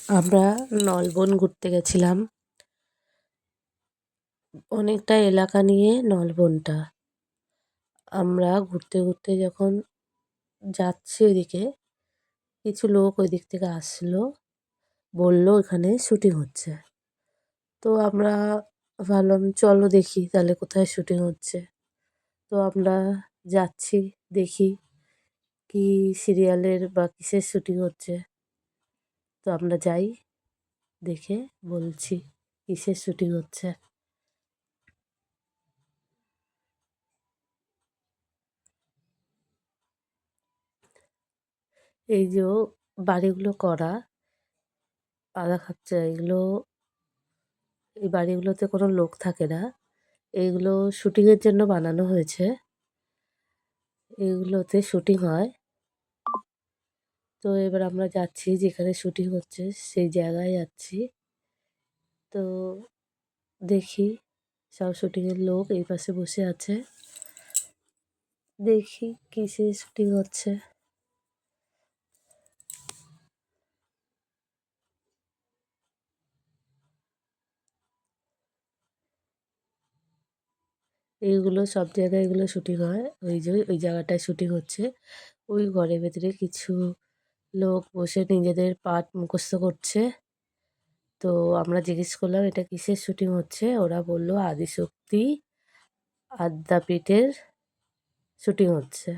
আমরা নলবন ঘুরতে গেছিলাম। অনেকটা এলাকা নিয়ে নলবনটা। আমরা ঘুরতে ঘুরতে যখন যাচ্ছি ওইদিকে, কিছু লোক ওই দিক থেকে আসলো, বলল এখানে শুটিং হচ্ছে। তো আমরা ভাবলাম চলো দেখি তাহলে কোথায় শুটিং হচ্ছে। তো আমরা যাচ্ছি, দেখি কি সিরিয়ালের বা কিসের শুটিং হচ্ছে। তো আমরা যাই, দেখে বলছি কিসের শুটিং হচ্ছে। এই যে বাড়িগুলো করা আদা খাচ্ছে, এগুলো এই বাড়িগুলোতে কোনো লোক থাকে না। এইগুলো শুটিংয়ের জন্য বানানো হয়েছে। এগুলোতে শুটিং হয়। তো এবার আমরা যাচ্ছি যেখানে শুটিং হচ্ছে সেই জায়গায় যাচ্ছি। তো দেখি সব শুটিংয়ের লোক এই পাশে বসে আছে। দেখি কিসের শুটিং হচ্ছে। এইগুলো সব জায়গায় এগুলো শুটিং হয়। ওই যে ওই জায়গাটায় শুটিং হচ্ছে। ওই ঘরের ভেতরে কিছু লোক বসে নিজেদের পার্ট মুখস্থ করছে। তো আমরা জিজ্ঞেস করলাম এটা কিসের শুটিং হচ্ছে? ওরা বলল আদিশক্তি আদ্যাপীঠের শুটিং হচ্ছে।